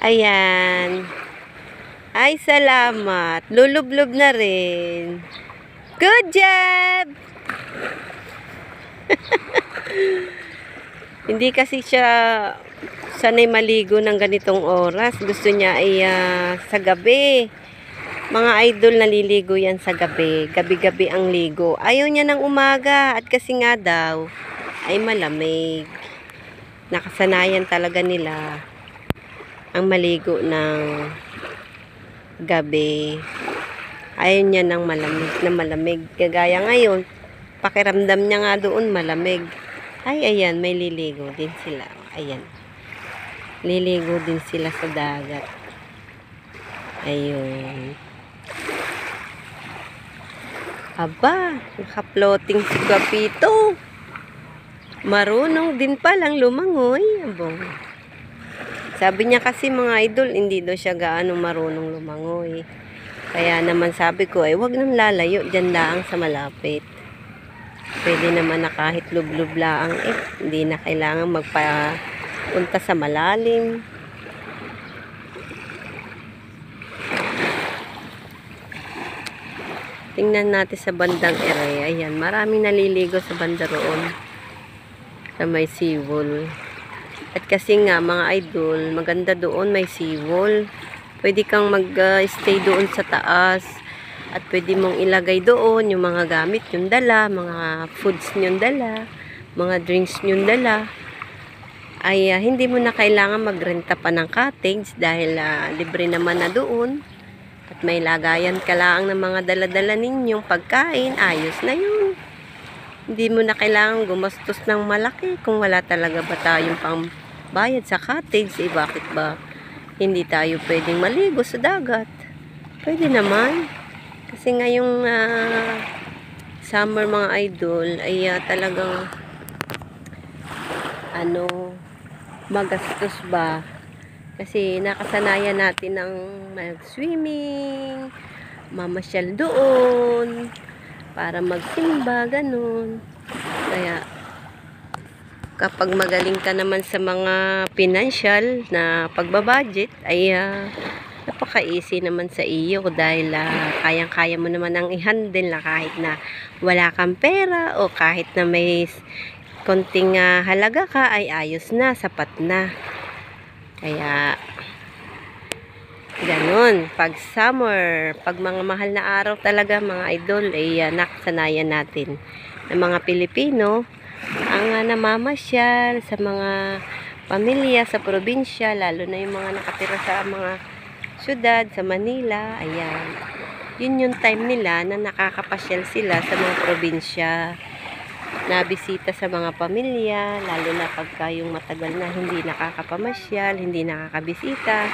Ayan. Ay, salamat. Lulublob na rin. Good job! Hindi kasi siya sanay maligo ng ganitong oras. Gusto niya ay sa gabi. Mga idol, naliligo yan sa gabi. Gabi-gabi ang ligo. Ayaw niya ng umaga at kasi nga daw ay malamig. Nakasanayan talaga nila ang maligo ng gabi. Ayaw niya ng malamig. Kagaya ngayon, pakiramdam niya nga doon malamig. Ay, ayan, may liligo din sila. Ayan. Liligo din sila sa dagat. Ayun. Aba, naka-floating si Guapito. Marunong din palang lumangoy. Abo. Sabi niya kasi mga idol, hindi daw siya gaano marunong lumangoy. Kaya naman sabi ko, ay wag nang lalayo, dyan lang sa malapit. Pwede naman na kahit lublob lang, hindi na kailangan magpapunta sa malalim. Tingnan natin sa bandang area. Ayan, maraming naliligo sa banda roon. Sa may seawall. At kasi nga mga idol, maganda doon may seawall. Pwede kang mag-stay doon sa taas. At pwede mong ilagay doon yung mga gamit yung dala, mga foods yung dala, mga drinks yung dala. Ay hindi mo na kailangan magrenta pa ng cottage dahil libre naman na doon. At may lagayan ka lang ng mga dala-dala ninyong pagkain, ayos na yun. Hindi mo na kailangan gumastos ng malaki kung wala talaga ba tayong pangbayad sa cottage. Bakit ba hindi tayo pwedeng maligo sa dagat? Pwede naman. Kasi ngayong summer mga idol ay talagang magastos ba? Kasi nakasanayan natin ng mag-swimming, mamasyal doon, para magsimba, ganun. Kaya, kapag magaling ka naman sa mga financial na pagbabudget, ay napaka-easy naman sa iyo dahil kayang-kaya mo naman ang i-handle na kahit na wala kang pera o kahit na may konting halaga ka, ay ayos na, sapat na. Kaya, ganun. Pag summer, pag mga mahal na araw talaga mga idol, ay nakasanayan natin ng mga Pilipino ang namamasyal sa mga pamilya sa probinsya, lalo na yung mga nakatira sa mga syudad, sa Manila. Ayan. Yun yung time nila na nakakapasyal sila sa mga probinsya, na bisita sa mga pamilya, lalo na pagka yung matagal na hindi nakakapamasyal, hindi nakakabisita.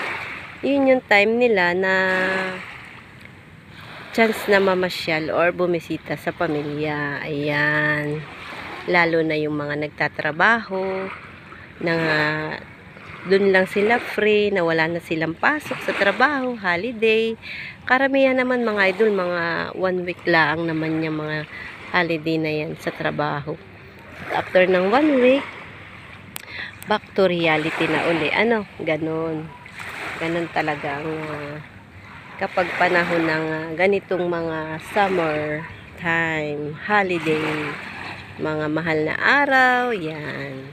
Yun yung time nila na chance na mamasyal or bumisita sa pamilya. Ayan. Lalo na yung mga nagtatrabaho, na dun lang sila free, na wala na silang pasok sa trabaho, holiday. Karamihan naman mga idol, mga 1 week lang naman yung mga holiday na yan sa trabaho. After ng 1 week, back to reality na uli. Ganon. Ganon talaga ang kapag panahon ng ganitong mga summer time, holiday, mga mahal na araw, yan.